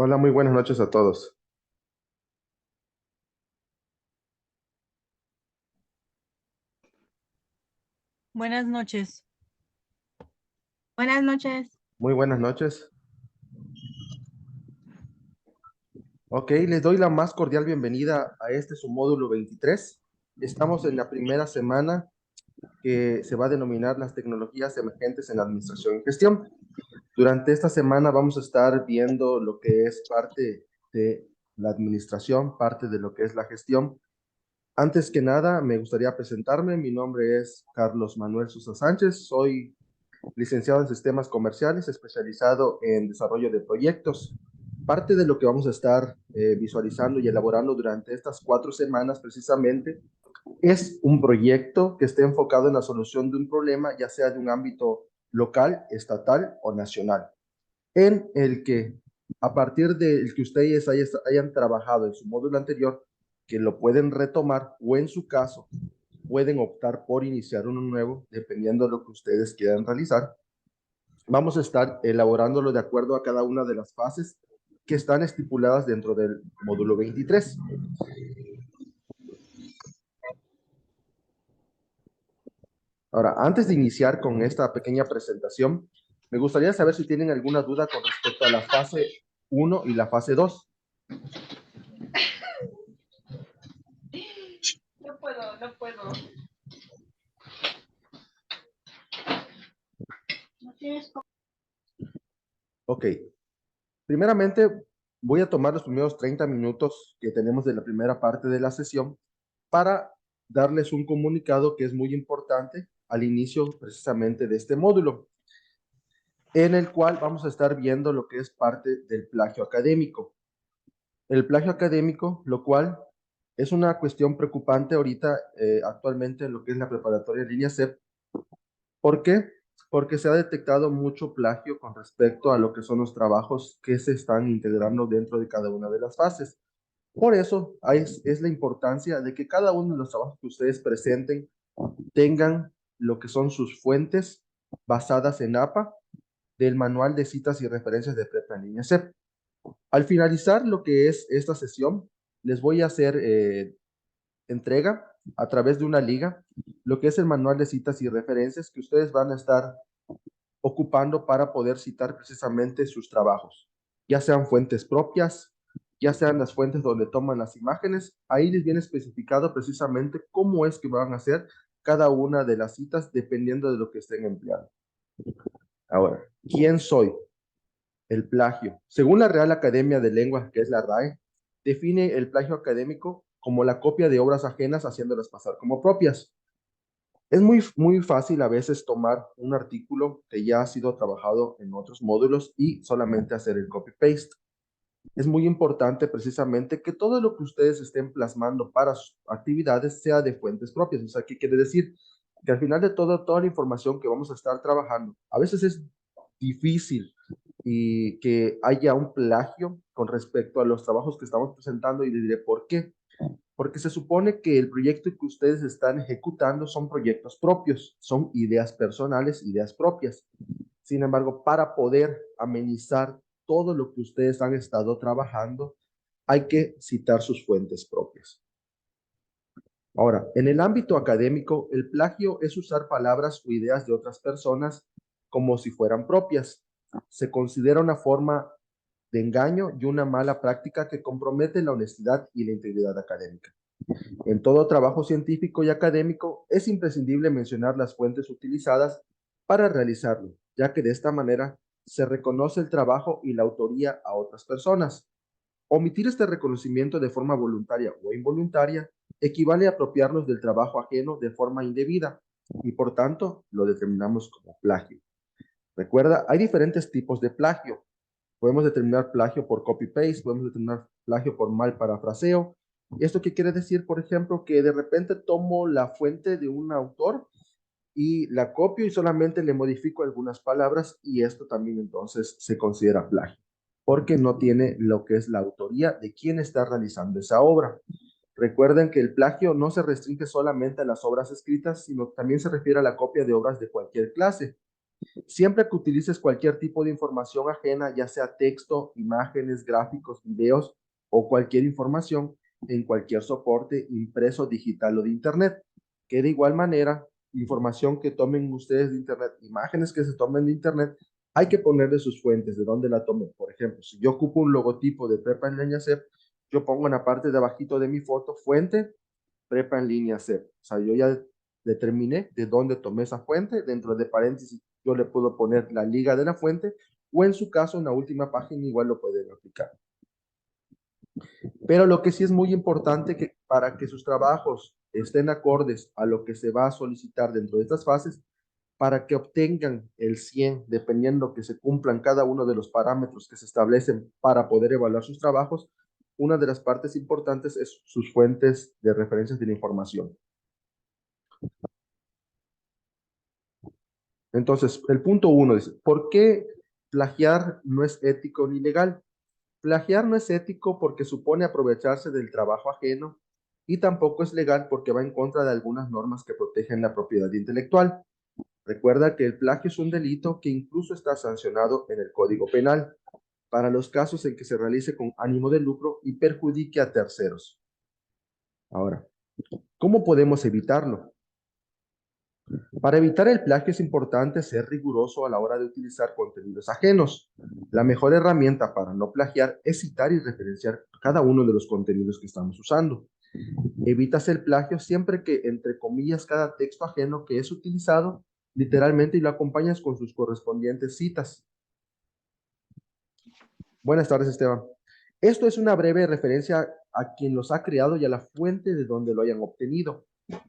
Hola, muy buenas noches a todos. Buenas noches. Buenas noches. Muy buenas noches. Ok, les doy la más cordial bienvenida a este su módulo 23. Estamos en la primera semana que se va a denominar las tecnologías emergentes en la administración y gestión. Durante esta semana vamos a estar viendo lo que es parte de la administración, parte de lo que es la gestión. Antes que nada, me gustaría presentarme. Mi nombre es Carlos Manuel Sosa Sánchez. Soy licenciado en sistemas comerciales, especializado en desarrollo de proyectos. Parte de lo que vamos a estar visualizando y elaborando durante estas 4 semanas precisamente es un proyecto que esté enfocado en la solución de un problema, ya sea de un ámbito local, estatal o nacional, en el que a partir del que ustedes hayan trabajado en su módulo anterior, que lo pueden retomar o en su caso pueden optar por iniciar uno nuevo, dependiendo de lo que ustedes quieran realizar. Vamos a estar elaborándolo de acuerdo a cada una de las fases que están estipuladas dentro del módulo 23. Ahora, antes de iniciar con esta pequeña presentación, me gustaría saber si tienen alguna duda con respecto a la fase 1 y la fase 2. No puedo, no puedo. No tienes. Ok, primeramente voy a tomar los primeros 30 minutos que tenemos de la primera parte de la sesión para darles un comunicado que es muy importante al inicio precisamente de este módulo, en el cual vamos a estar viendo lo que es parte del plagio académico. El plagio académico, lo cual es una cuestión preocupante ahorita, actualmente en lo que es la preparatoria en línea CEP. ¿Por qué? Porque se ha detectado mucho plagio con respecto a lo que son los trabajos que se están integrando dentro de cada una de las fases. Por eso es la importancia de que cada uno de los trabajos que ustedes presenten tengan lo que son sus fuentes basadas en APA del Manual de Citas y Referencias de Prepa en línea CEP. Al finalizar lo que es esta sesión, les voy a hacer entrega a través de una liga, lo que es el manual de citas y referencias que ustedes van a estar ocupando para poder citar precisamente sus trabajos, ya sean fuentes propias, ya sean las fuentes donde toman las imágenes. Ahí les viene especificado precisamente cómo es que van a hacer cada una de las citas dependiendo de lo que estén empleando. Ahora, ¿quién soy? El plagio. Según la Real Academia de Lenguas, que es la RAE, define el plagio académico como la copia de obras ajenas haciéndolas pasar como propias. Es muy fácil a veces tomar un artículo que ya ha sido trabajado en otros módulos y solamente hacer el copy-paste. Es muy importante precisamente que todo lo que ustedes estén plasmando para sus actividades sea de fuentes propias. O sea, ¿qué quiere decir? Que al final de todo, toda la información que vamos a estar trabajando, a veces es difícil y que haya un plagio con respecto a los trabajos que estamos presentando, y les diré por qué. Porque se supone que el proyecto que ustedes están ejecutando son proyectos propios, son ideas personales, ideas propias. Sin embargo, para poder amenizar todo lo que ustedes han estado trabajando, hay que citar sus fuentes propias. Ahora, en el ámbito académico, el plagio es usar palabras o ideas de otras personas como si fueran propias. Se considera una forma de engaño y una mala práctica que compromete la honestidad y la integridad académica. En todo trabajo científico y académico es imprescindible mencionar las fuentes utilizadas para realizarlo, ya que de esta manera se reconoce el trabajo y la autoría a otras personas. Omitir este reconocimiento de forma voluntaria o involuntaria equivale a apropiarnos del trabajo ajeno de forma indebida y por tanto lo determinamos como plagio. Recuerda, hay diferentes tipos de plagio. Podemos determinar plagio por copy-paste, podemos determinar plagio por mal parafraseo. ¿Esto qué quiere decir? Por ejemplo, que de repente tomo la fuente de un autor y la copio y solamente le modifico algunas palabras, y esto también entonces se considera plagio, porque no tiene lo que es la autoría de quien está realizando esa obra. Recuerden que el plagio no se restringe solamente a las obras escritas, sino también se refiere a la copia de obras de cualquier clase. Siempre que utilices cualquier tipo de información ajena, ya sea texto, imágenes, gráficos, videos o cualquier información en cualquier soporte impreso, digital o de Internet, que de igual manera, información que tomen ustedes de Internet, imágenes que se tomen de Internet, hay que ponerle sus fuentes, de dónde la tomen. Por ejemplo, si yo ocupo un logotipo de Prepa en línea CEP, yo pongo en la parte de abajito de mi foto, fuente, Prepa en línea CEP. O sea, yo ya determiné de dónde tomé esa fuente. Dentro de paréntesis, yo le puedo poner la liga de la fuente o en su caso, en la última página igual lo pueden aplicar. Pero lo que sí es muy importante que para que sus trabajos estén acordes a lo que se va a solicitar dentro de estas fases, para que obtengan el 100, dependiendo que se cumplan cada uno de los parámetros que se establecen para poder evaluar sus trabajos, una de las partes importantes es sus fuentes de referencias de la información. Entonces, el punto 1 dice, ¿por qué plagiar no es ético ni legal? Plagiar no es ético porque supone aprovecharse del trabajo ajeno y tampoco es legal porque va en contra de algunas normas que protegen la propiedad intelectual. Recuerda que el plagio es un delito que incluso está sancionado en el Código Penal para los casos en que se realice con ánimo de lucro y perjudique a terceros. Ahora, ¿cómo podemos evitarlo? Para evitar el plagio es importante ser riguroso a la hora de utilizar contenidos ajenos. La mejor herramienta para no plagiar es citar y referenciar cada uno de los contenidos que estamos usando. Evitas el plagio siempre que, entre comillas, cada texto ajeno que es utilizado literalmente y lo acompañas con sus correspondientes citas. Buenas tardes, Esteban. Esto es una breve referencia a quien los ha creado y a la fuente de donde lo hayan obtenido.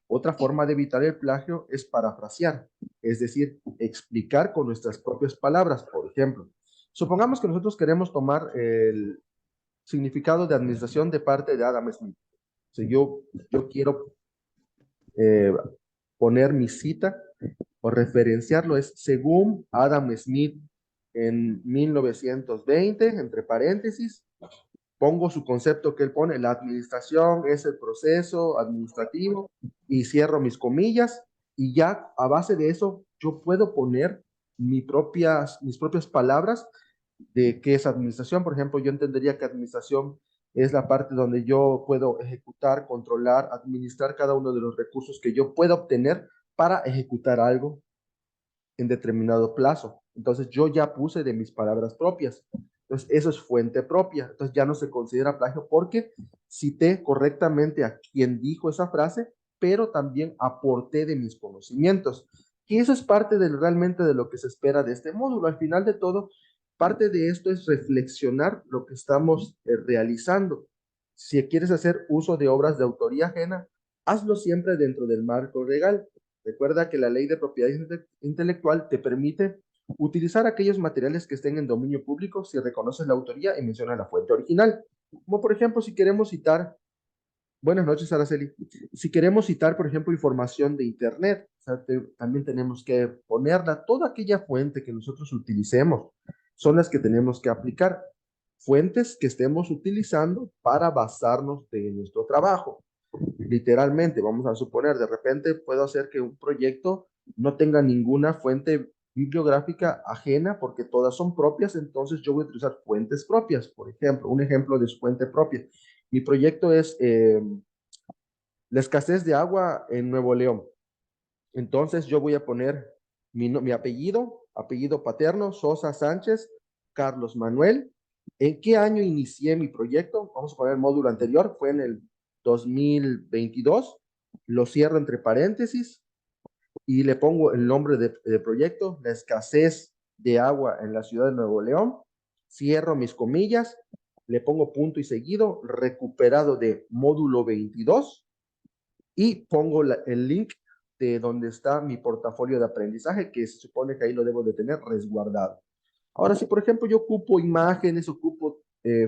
Otra forma de evitar el plagio es parafrasear, es decir, explicar con nuestras propias palabras. Por ejemplo, supongamos que nosotros queremos tomar el significado de administración de parte de Adam Smith. Si yo quiero eh, poner mi cita o referenciarlo, es según Adam Smith en 1920, entre paréntesis, pongo su concepto que él pone, la administración es el proceso administrativo y cierro mis comillas y ya a base de eso yo puedo poner mis propias palabras de qué es administración. Por ejemplo, yo entendería que administración es la parte donde yo puedo ejecutar, controlar, administrar cada uno de los recursos que yo pueda obtener para ejecutar algo en determinado plazo. Entonces yo ya puse de mis palabras propias. Entonces eso es fuente propia. Entonces ya no se considera plagio porque cité correctamente a quien dijo esa frase, pero también aporté de mis conocimientos. Y eso es parte realmente de lo que se espera de este módulo. Al final de todo, parte de esto es reflexionar lo que estamos realizando. Si quieres hacer uso de obras de autoría ajena, hazlo siempre dentro del marco legal. Recuerda que la ley de propiedad intelectual te permite utilizar aquellos materiales que estén en dominio público si reconoces la autoría y mencionas la fuente original. Como por ejemplo, si queremos citar, buenas noches, Araceli, si queremos citar, por ejemplo, información de Internet, o sea, también tenemos que ponerla, toda aquella fuente que nosotros utilicemos son las que tenemos que aplicar. Fuentes que estemos utilizando para basarnos de nuestro trabajo. Literalmente, vamos a suponer, de repente puedo hacer que un proyecto no tenga ninguna fuente bibliográfica ajena porque todas son propias, entonces yo voy a utilizar fuentes propias. Por ejemplo, un ejemplo de su fuente propia. Mi proyecto es la escasez de agua en Nuevo León. Entonces yo voy a poner mi apellido paterno, Sosa Sánchez, Carlos Manuel. ¿En qué año inicié mi proyecto? Vamos a poner el módulo anterior, fue en el 2022. Lo cierro entre paréntesis y le pongo el nombre de proyecto, la escasez de agua en la ciudad de Nuevo León. Cierro mis comillas, le pongo punto y seguido, recuperado de módulo 22 y pongo el link de donde está mi portafolio de aprendizaje, que se supone que ahí lo debo de tener resguardado. Ahora, si por ejemplo yo ocupo imágenes, ocupo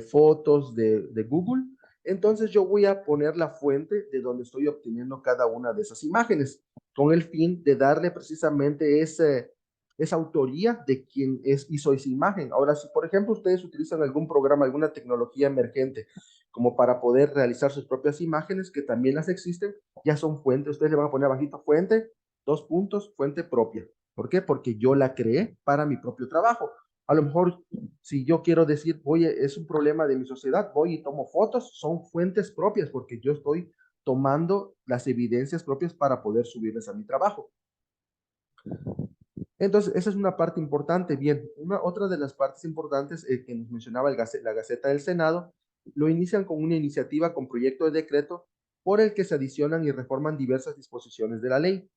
fotos de Google, entonces yo voy a poner la fuente de donde estoy obteniendo cada una de esas imágenes, con el fin de darle precisamente esa autoría de quien hizo esa imagen. Ahora, si por ejemplo ustedes utilizan algún programa, alguna tecnología emergente, como para poder realizar sus propias imágenes, que también las existen, ya son fuentes, ustedes le van a poner abajito fuente, dos puntos, fuente propia. ¿Por qué? Porque yo la creé para mi propio trabajo. A lo mejor, si yo quiero decir, oye, es un problema de mi sociedad, voy y tomo fotos, son fuentes propias, porque yo estoy tomando las evidencias propias para poder subirles a mi trabajo. Entonces, esa es una parte importante. Bien, otra de las partes importantes que nos mencionaba la Gaceta del Senado, lo inician con una iniciativa con proyecto de decreto por el que se adicionan y reforman diversas disposiciones de la ley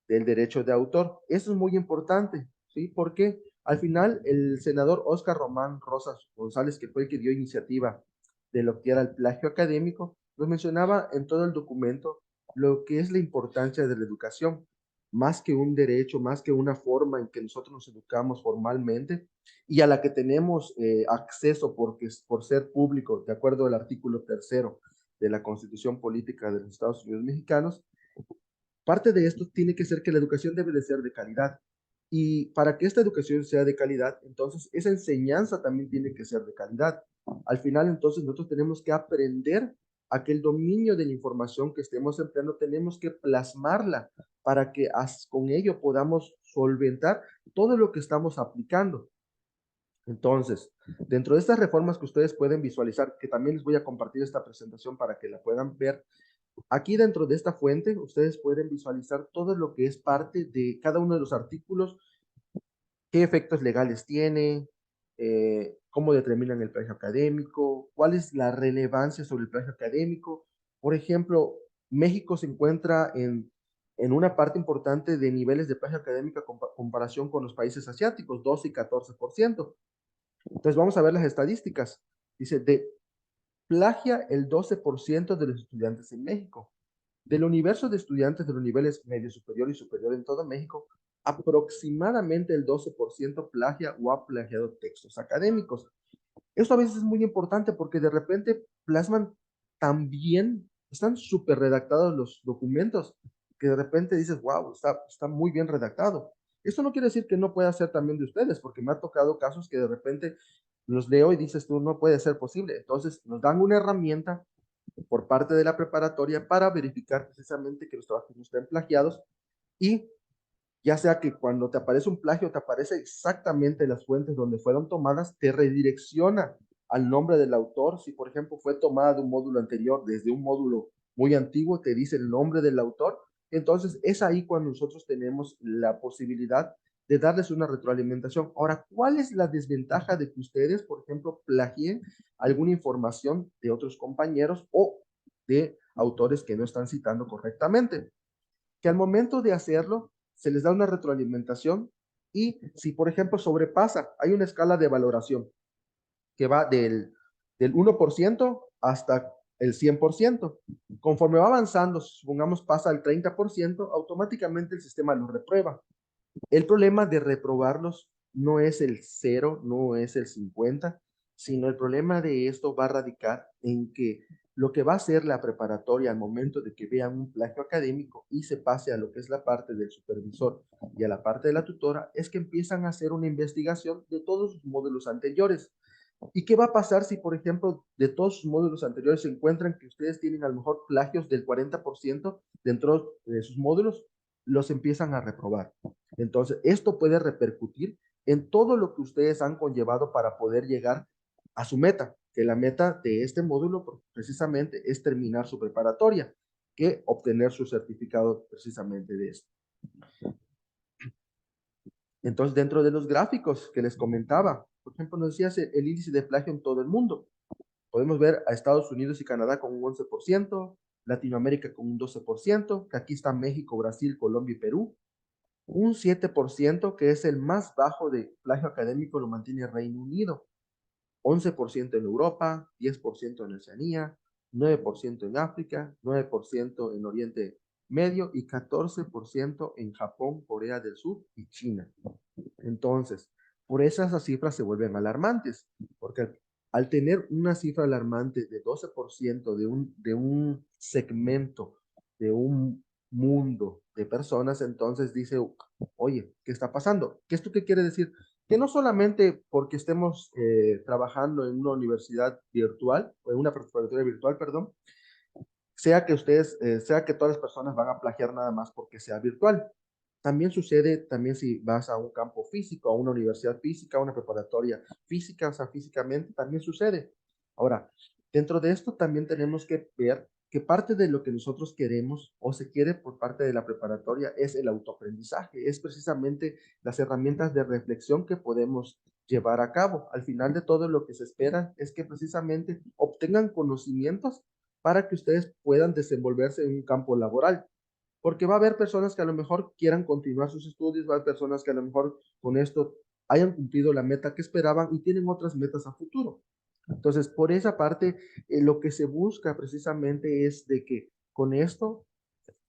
del derecho de autor. Eso es muy importante, ¿sí? Porque al final el senador Óscar Román Rosas González, que fue el que dio iniciativa de lo que era el plagio académico, nos mencionaba en todo el documento lo que es la importancia de la educación, más que un derecho, más que una forma en que nosotros nos educamos formalmente y a la que tenemos acceso por ser público, de acuerdo al artículo 3 de la Constitución Política de los Estados Unidos Mexicanos. Parte de esto tiene que ser que la educación debe de ser de calidad. Y para que esta educación sea de calidad, entonces esa enseñanza también tiene que ser de calidad. Al final, entonces, nosotros tenemos que aprender a que el dominio de la información que estemos empleando tenemos que plasmarla para que con ello podamos solventar todo lo que estamos aplicando. Entonces, dentro de estas reformas que ustedes pueden visualizar, que también les voy a compartir esta presentación para que la puedan ver, aquí dentro de esta fuente, ustedes pueden visualizar todo lo que es parte de cada uno de los artículos, qué efectos legales tiene, cómo determinan el plagio académico, cuál es la relevancia sobre el plagio académico. Por ejemplo, México se encuentra en una parte importante de niveles de plagio académico en comparación con los países asiáticos, 12 y 14%. Entonces vamos a ver las estadísticas. Dice, plagia el 12% de los estudiantes en México. Del universo de estudiantes de los niveles medio superior y superior en todo México, aproximadamente el 12% plagia o ha plagiado textos académicos. Esto a veces es muy importante porque de repente plasman tan bien, están súper redactados los documentos, que de repente dices, wow, está muy bien redactado. Esto no quiere decir que no pueda ser también de ustedes, porque me ha tocado casos que de repente los leo y dices tú, no puede ser posible. Entonces nos dan una herramienta por parte de la preparatoria para verificar precisamente que los trabajos no estén plagiados y ya sea que cuando te aparece un plagio te aparece exactamente las fuentes donde fueron tomadas, te redirecciona al nombre del autor. Si por ejemplo fue tomada de un módulo anterior, desde un módulo muy antiguo, te dice el nombre del autor. Entonces es ahí cuando nosotros tenemos la posibilidad de darles una retroalimentación. Ahora, ¿cuál es la desventaja de que ustedes, por ejemplo, plagien alguna información de otros compañeros o de autores que no están citando correctamente? Que al momento de hacerlo se les da una retroalimentación y si, por ejemplo, sobrepasa, hay una escala de valoración que va del 1% hasta el 100%. Conforme va avanzando, supongamos pasa al 30%, automáticamente el sistema lo reprueba. El problema de reprobarlos no es el 0, no es el 50, sino el problema de esto va a radicar en que lo que va a hacer la preparatoria al momento de que vean un plagio académico y se pase a lo que es la parte del supervisor y a la parte de la tutora, es que empiezan a hacer una investigación de todos sus módulos anteriores. ¿Y qué va a pasar si, por ejemplo, de todos sus módulos anteriores se encuentran que ustedes tienen a lo mejor plagios del 40% dentro de sus módulos? Los empiezan a reprobar. Entonces, esto puede repercutir en todo lo que ustedes han conllevado para poder llegar a su meta, que la meta de este módulo precisamente es terminar su preparatoria, que obtener su certificado precisamente de esto. Entonces, dentro de los gráficos que les comentaba, por ejemplo, nos decía el índice de plagio en todo el mundo. Podemos ver a Estados Unidos y Canadá con un 11%, Latinoamérica con un 12%, que aquí está México, Brasil, Colombia y Perú. Un 7%, que es el más bajo de plagio académico, lo mantiene Reino Unido. 11% en Europa, 10% en Oceanía, 9% en África, 9% en Oriente Medio y 14% en Japón, Corea del Sur y China. Entonces, por eso esas cifras se vuelven alarmantes, porque al tener una cifra alarmante de 12% de un segmento, de un mundo de personas, entonces dice, oye, ¿qué está pasando? ¿Esto qué quiere decir? Que no solamente porque estemos trabajando en una universidad virtual, o en una preparatoria virtual, perdón, sea que todas las personas van a plagiar nada más porque sea virtual. También sucede, también si vas a un campo físico, a una universidad física, a una preparatoria física, o sea, físicamente también sucede. Ahora, dentro de esto también tenemos que ver que parte de lo que nosotros queremos o se quiere por parte de la preparatoria es el autoaprendizaje, es precisamente las herramientas de reflexión que podemos llevar a cabo. Al final de todo lo que se espera es que precisamente obtengan conocimientos para que ustedes puedan desenvolverse en un campo laboral. Porque va a haber personas que a lo mejor quieran continuar sus estudios, va a haber personas que a lo mejor con esto hayan cumplido la meta que esperaban y tienen otras metas a futuro. Entonces, por esa parte, lo que se busca precisamente es de que con esto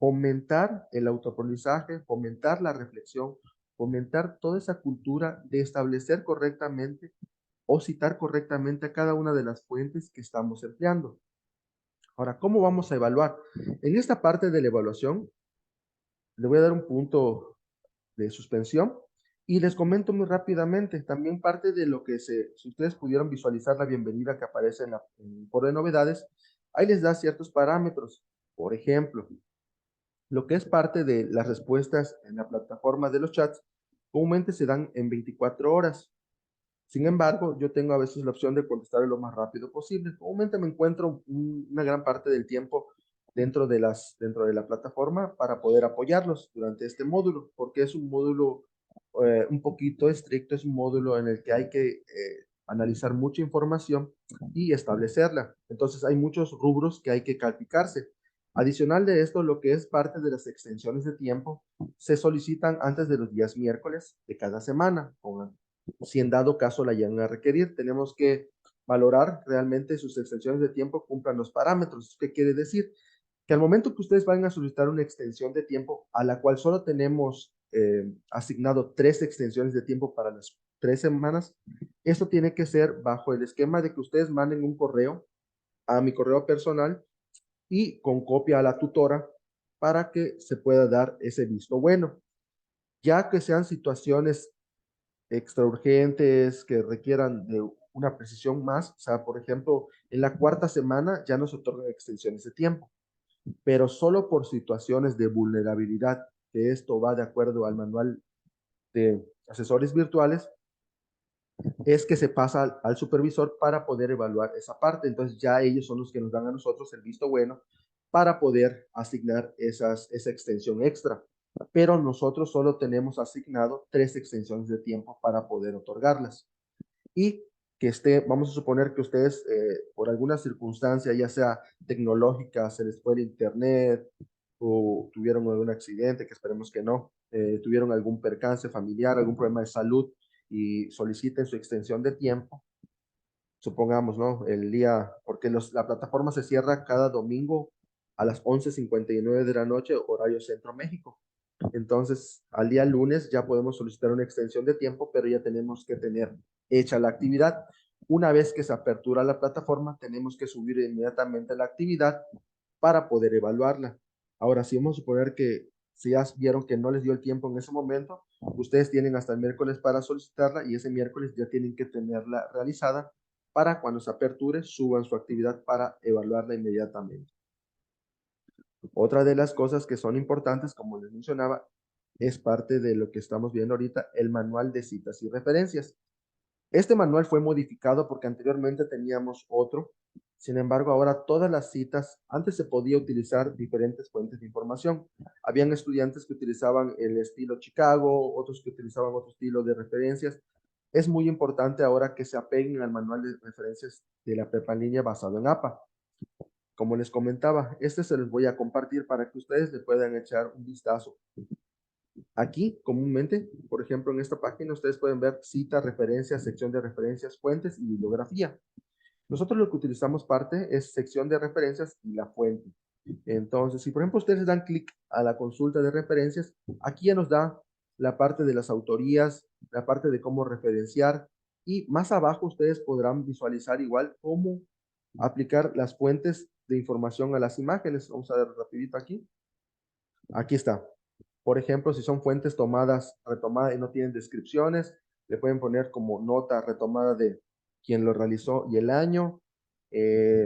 fomentar el autoaprendizaje, fomentar la reflexión, fomentar toda esa cultura de establecer correctamente o citar correctamente a cada una de las fuentes que estamos empleando. Ahora, ¿cómo vamos a evaluar? En esta parte de la evaluación, le voy a dar un punto de suspensión. Y les comento muy rápidamente, también parte de lo que si ustedes pudieron visualizar la bienvenida que aparece en el foro de novedades, ahí les da ciertos parámetros. Por ejemplo, lo que es parte de las respuestas en la plataforma de los chats, comúnmente se dan en 24 horas. Sin embargo, yo tengo a veces la opción de contestar lo más rápido posible. Comúnmente me encuentro una gran parte del tiempo dentro de la plataforma para poder apoyarlos durante este módulo, porque es un módulo un poquito estricto, es un módulo en el que hay que analizar mucha información y establecerla. Entonces hay muchos rubros que hay que calificarse. Adicional de esto, lo que es parte de las extensiones de tiempo, se solicitan antes de los días miércoles de cada semana, si en dado caso la llegan a requerir. Tenemos que valorar realmente sus extensiones de tiempo cumplan los parámetros. ¿Qué quiere decir? Que al momento que ustedes van a solicitar una extensión de tiempo a la cual solo tenemos asignado 3 extensiones de tiempo para las 3 semanas, esto tiene que ser bajo el esquema de que ustedes manden un correo a mi correo personal y con copia a la tutora para que se pueda dar ese visto bueno. Ya que sean situaciones extra urgentes que requieran de una precisión más, o sea, por ejemplo, en la cuarta semana ya nos otorgan extensiones de tiempo, pero solo por situaciones de vulnerabilidad, que esto va de acuerdo al manual de asesores virtuales, es que se pasa al supervisor para poder evaluar esa parte. Entonces ya ellos son los que nos dan a nosotros el visto bueno para poder asignar esa extensión extra. Pero nosotros solo tenemos asignado 3 extensiones de tiempo para poder otorgarlas. Y que vamos a suponer que ustedes por alguna circunstancia, ya sea tecnológica, se les fue el internet o tuvieron algún accidente, que esperemos que no, tuvieron algún percance familiar, algún problema de salud y soliciten su extensión de tiempo, supongamos, ¿no? El día, porque la plataforma se cierra cada domingo a las 11:59 de la noche, horario Centro México. Entonces, al día lunes ya podemos solicitar una extensión de tiempo, pero ya tenemos que tener hecha la actividad. Una vez que se apertura la plataforma, tenemos que subir inmediatamente la actividad para poder evaluarla. Ahora, si vamos a suponer que si ya vieron que no les dio el tiempo en ese momento, ustedes tienen hasta el miércoles para solicitarla y ese miércoles ya tienen que tenerla realizada para cuando se aperture, suban su actividad para evaluarla inmediatamente. Otra de las cosas que son importantes, como les mencionaba, es parte de lo que estamos viendo ahorita, el manual de citas y referencias. Este manual fue modificado porque anteriormente teníamos otro. Sin embargo, ahora todas las citas, antes se podía utilizar diferentes fuentes de información. Habían estudiantes que utilizaban el estilo Chicago, otros que utilizaban otro estilo de referencias. Es muy importante ahora que se apeguen al manual de referencias de la prepa en línea basado en APA. Como les comentaba, este se los voy a compartir para que ustedes le puedan echar un vistazo. Aquí, comúnmente, por ejemplo, en esta página, ustedes pueden ver cita, referencias, sección de referencias, fuentes y bibliografía. Nosotros lo que utilizamos parte es sección de referencias y la fuente. Entonces, si por ejemplo ustedes dan clic a la consulta de referencias, aquí ya nos da la parte de las autorías, la parte de cómo referenciar y más abajo ustedes podrán visualizar igual cómo aplicar las fuentes de información a las imágenes. Vamos a ver rapidito aquí. Aquí está. Por ejemplo, si son fuentes retomadas y no tienen descripciones, le pueden poner como nota retomada de quien lo realizó y el año.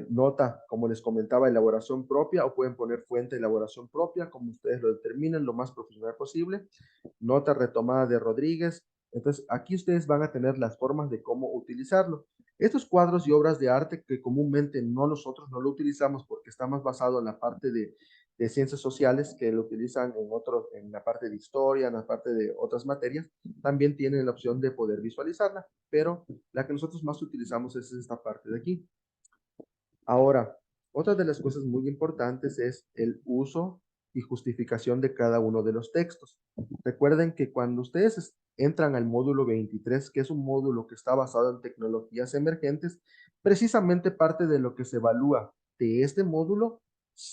Nota, como les comentaba, elaboración propia, o pueden poner fuente de elaboración propia, como ustedes lo determinen, lo más profesional posible. Nota retomada de Rodríguez. Entonces, aquí ustedes van a tener las formas de cómo utilizarlo. Estos cuadros y obras de arte que comúnmente nosotros no lo utilizamos porque está más basado en la parte de ciencias sociales, que lo utilizan en la parte de historia, en la parte de otras materias, también tienen la opción de poder visualizarla, pero la que nosotros más utilizamos es esta parte de aquí. Ahora, otra de las cosas muy importantes es el uso y justificación de cada uno de los textos. Recuerden que cuando ustedes entran al módulo 23, que es un módulo que está basado en tecnologías emergentes, precisamente parte de lo que se evalúa de este módulo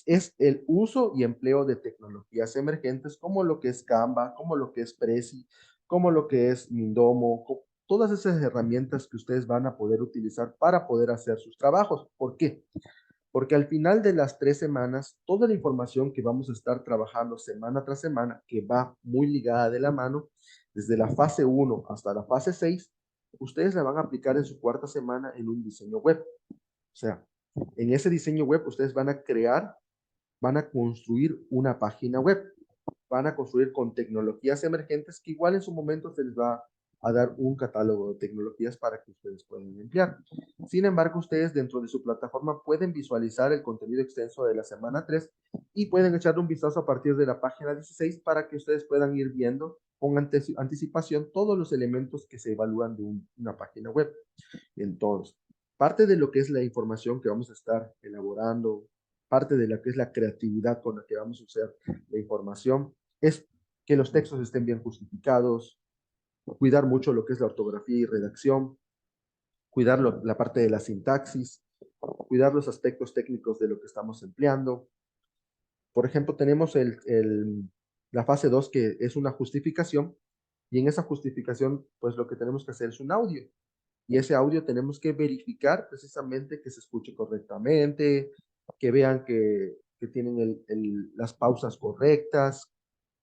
es el uso y empleo de tecnologías emergentes, como lo que es Canva, como lo que es Prezi, como lo que es Mindomo, todas esas herramientas que ustedes van a poder utilizar para poder hacer sus trabajos. ¿Por qué? Porque al final de las 3 semanas, toda la información que vamos a estar trabajando semana tras semana, que va muy ligada de la mano, desde la fase 1 hasta la fase 6, ustedes la van a aplicar en su 4ª semana en un diseño web. O sea, en ese diseño web ustedes van a crear, van a construir una página web, van a construir con tecnologías emergentes que igual en su momento se les va a dar un catálogo de tecnologías para que ustedes puedan emplear. Sin embargo, ustedes dentro de su plataforma pueden visualizar el contenido extenso de la semana 3 y pueden echarle un vistazo a partir de la página 16 para que ustedes puedan ir viendo con anticipación todos los elementos que se evalúan de una página web. Entonces, parte de lo que es la información que vamos a estar elaborando, parte de lo que es la creatividad con la que vamos a usar la información, es que los textos estén bien justificados, cuidar mucho lo que es la ortografía y redacción, cuidar la parte de la sintaxis, cuidar los aspectos técnicos de lo que estamos empleando. Por ejemplo, tenemos la fase 2 que es una justificación, y en esa justificación, pues lo que tenemos que hacer es un audio. Y ese audio tenemos que verificar precisamente que se escuche correctamente, que vean que tienen las pausas correctas.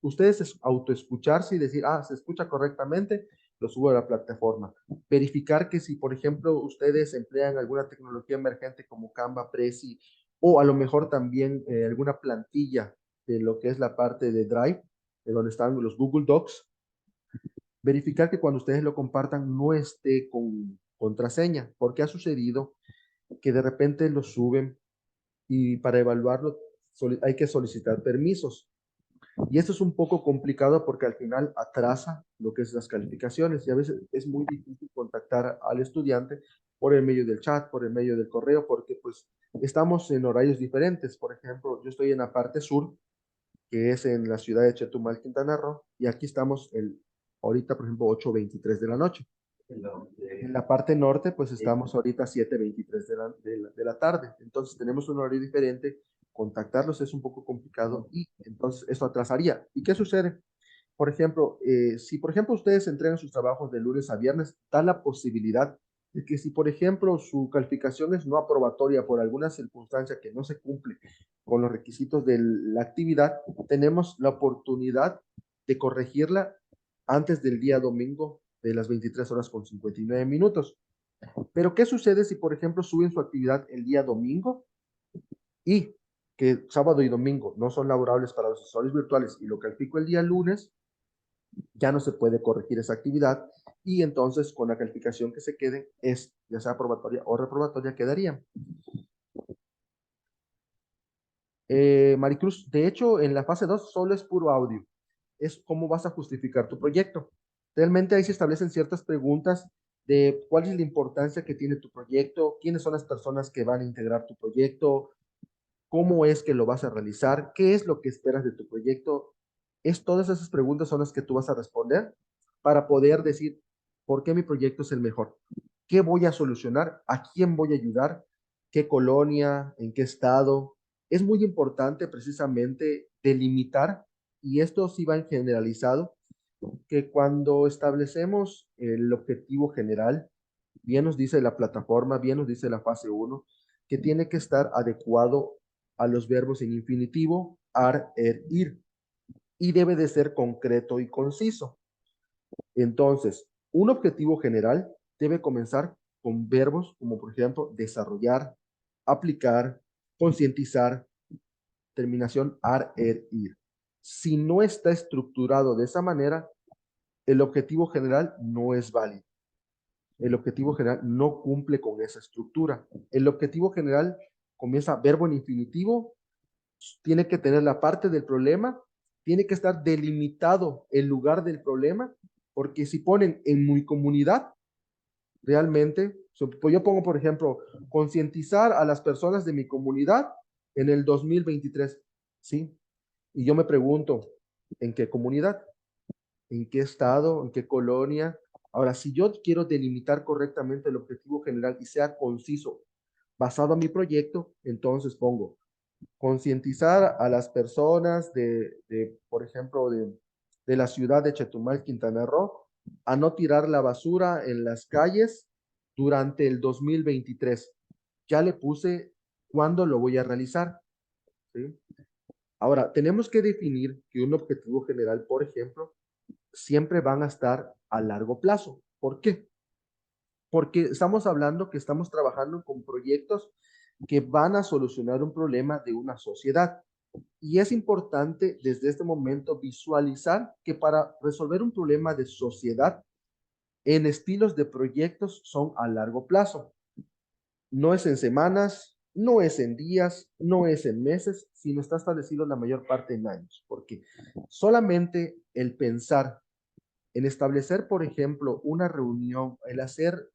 Ustedes autoescucharse y decir, se escucha correctamente, lo subo a la plataforma. Verificar que si, por ejemplo, ustedes emplean alguna tecnología emergente como Canva, Prezi, o a lo mejor también alguna plantilla de lo que es la parte de Drive, de donde están los Google Docs, verificar que cuando ustedes lo compartan no esté con contraseña, porque ha sucedido que de repente lo suben y para evaluarlo hay que solicitar permisos. Y esto es un poco complicado porque al final atrasa lo que es las calificaciones y a veces es muy difícil contactar al estudiante por el medio del chat, por el medio del correo, porque pues estamos en horarios diferentes. Por ejemplo, yo estoy en la parte sur, que es en la ciudad de Chetumal, Quintana Roo, y aquí estamos ahorita, por ejemplo, 8:23 de la noche. En la parte norte, pues estamos ahorita 7:23 de la tarde. Entonces tenemos un horario diferente, contactarlos es un poco complicado y entonces eso atrasaría. ¿Y qué sucede? Por ejemplo, si por ejemplo ustedes entregan sus trabajos de lunes a viernes, da la posibilidad de que si por ejemplo su calificación es no aprobatoria por alguna circunstancia que no se cumple con los requisitos de la actividad, tenemos la oportunidad de corregirla antes del día domingo de las 23:59. Pero ¿qué sucede si por ejemplo suben su actividad el día domingo y que sábado y domingo no son laborables para los asesores virtuales y lo califico el día lunes? Ya no se puede corregir esa actividad y entonces con la calificación que se quede es ya sea aprobatoria o reprobatoria quedaría. Maricruz, de hecho en la fase 2 solo es puro audio, es cómo vas a justificar tu proyecto. Realmente ahí se establecen ciertas preguntas de cuál es la importancia que tiene tu proyecto, quiénes son las personas que van a integrar tu proyecto, cómo es que lo vas a realizar, qué es lo que esperas de tu proyecto. Todas esas preguntas son las que tú vas a responder para poder decir por qué mi proyecto es el mejor, qué voy a solucionar, a quién voy a ayudar, qué colonia, en qué estado. Es muy importante precisamente delimitar, y esto sí va en generalizado, que cuando establecemos el objetivo general, bien nos dice la plataforma, bien nos dice la fase 1, que tiene que estar adecuado a los verbos en infinitivo, ar, er, ir, y debe de ser concreto y conciso. Entonces, un objetivo general debe comenzar con verbos como por ejemplo desarrollar, aplicar, concientizar, terminación, ar, er, ir. Si no está estructurado de esa manera, el objetivo general no es válido. El objetivo general no cumple con esa estructura. El objetivo general comienza verbo en infinitivo, tiene que tener la parte del problema, tiene que estar delimitado el lugar del problema, porque si ponen en mi comunidad, realmente, pues yo pongo, por ejemplo, concientizar a las personas de mi comunidad en el 2023, ¿sí? Y yo me pregunto, ¿en qué comunidad? ¿En qué estado? ¿En qué colonia? Ahora, si yo quiero delimitar correctamente el objetivo general y sea conciso, basado en mi proyecto, entonces pongo concientizar a las personas por ejemplo, de la ciudad de Chetumal, Quintana Roo, a no tirar la basura en las calles durante el 2023. Ya le puse cuándo lo voy a realizar, ¿sí? Ahora, tenemos que definir que un objetivo general, por ejemplo, siempre van a estar a largo plazo. ¿Por qué? Porque estamos hablando que estamos trabajando con proyectos que van a solucionar un problema de una sociedad. Y es importante desde este momento visualizar que para resolver un problema de sociedad en estilos de proyectos son a largo plazo. No es en semanas, no es en días, no es en meses, sino está establecido la mayor parte en años. Porque solamente el pensar en establecer, por ejemplo, una reunión, el hacer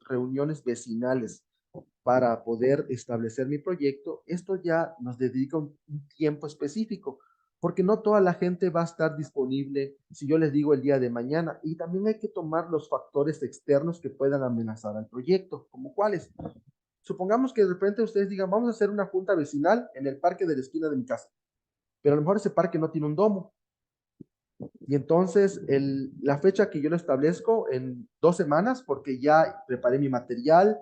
reuniones vecinales para poder establecer mi proyecto, esto ya nos dedica un tiempo específico, porque no toda la gente va a estar disponible si yo les digo el día de mañana, y también hay que tomar los factores externos que puedan amenazar al proyecto, como cuáles. Supongamos que de repente ustedes digan, vamos a hacer una junta vecinal en el parque de la esquina de mi casa, pero a lo mejor ese parque no tiene un domo, y entonces la fecha que yo lo establezco en 2 semanas, porque ya preparé mi material,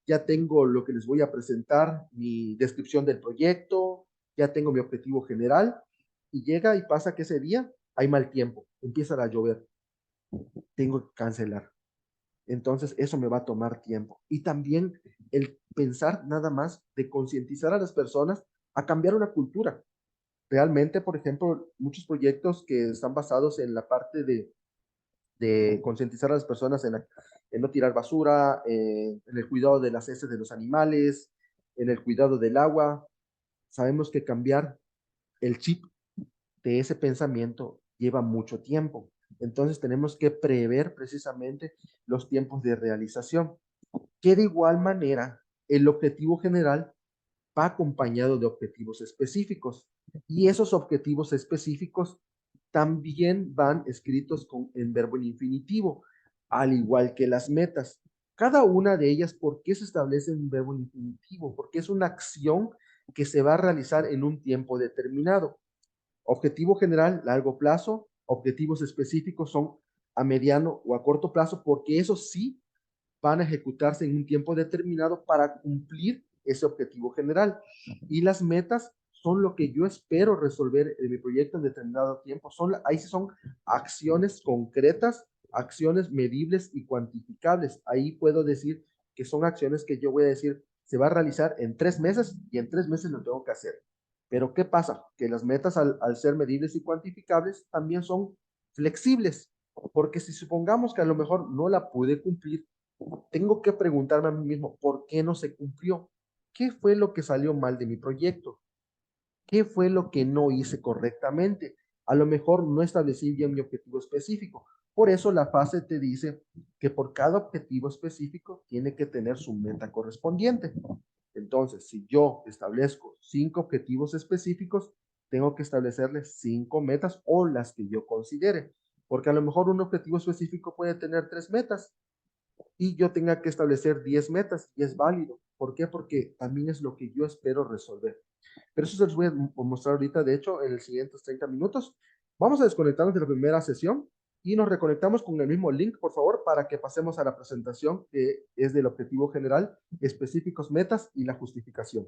ya tengo lo que les voy a presentar, mi descripción del proyecto, ya tengo mi objetivo general, y llega y pasa que ese día hay mal tiempo, empieza a llover, tengo que cancelar. Entonces eso me va a tomar tiempo. Y también el pensar nada más de concientizar a las personas a cambiar una cultura. Realmente, por ejemplo, muchos proyectos que están basados en la parte de concientizar a las personas en no tirar basura, en el cuidado de las heces de los animales, en el cuidado del agua. Sabemos que cambiar el chip de ese pensamiento lleva mucho tiempo. Entonces tenemos que prever precisamente los tiempos de realización. Que de igual manera, el objetivo general va acompañado de objetivos específicos. Y esos objetivos específicos también van escritos en verbo en infinitivo, al igual que las metas. Cada una de ellas, ¿por qué se establece en verbo en infinitivo? Porque es una acción que se va a realizar en un tiempo determinado. Objetivo general, largo plazo. Objetivos específicos son a mediano o a corto plazo, porque eso sí van a ejecutarse en un tiempo determinado para cumplir ese objetivo general. Y las metas son lo que yo espero resolver en mi proyecto en determinado tiempo. Ahí sí son acciones concretas, acciones medibles y cuantificables. Ahí puedo decir que son acciones que yo voy a decir, se va a realizar en 3 meses y en 3 meses lo tengo que hacer. Pero ¿qué pasa? Que las metas al ser medibles y cuantificables también son flexibles, porque si supongamos que a lo mejor no la pude cumplir, tengo que preguntarme a mí mismo, ¿por qué no se cumplió? ¿Qué fue lo que salió mal de mi proyecto? ¿Qué fue lo que no hice correctamente? A lo mejor no establecí bien mi objetivo específico. Por eso la fase te dice que por cada objetivo específico tiene que tener su meta correspondiente. Entonces, si yo establezco 5 objetivos específicos, tengo que establecerles 5 metas o las que yo considere. Porque a lo mejor un objetivo específico puede tener 3 metas y yo tenga que establecer 10 metas y es válido. ¿Por qué? Porque también es lo que yo espero resolver. Pero eso se los voy a mostrar ahorita, de hecho, en los siguientes 30 minutos. Vamos a desconectarnos de la primera sesión y nos reconectamos con el mismo link, por favor, para que pasemos a la presentación que es del objetivo general, específicos, metas y la justificación.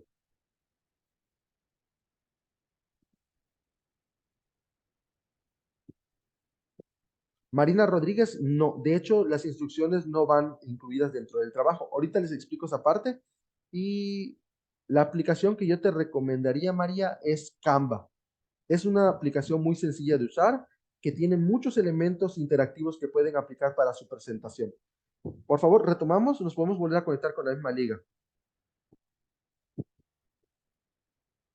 Marina Rodríguez, no, de hecho, las instrucciones no van incluidas dentro del trabajo. Ahorita les explico esa parte y La aplicación que yo te recomendaría, María, es Canva. Es una aplicación muy sencilla de usar que tiene muchos elementos interactivos que pueden aplicar para su presentación. Por favor, retomamos, nos podemos volver a conectar con la misma liga.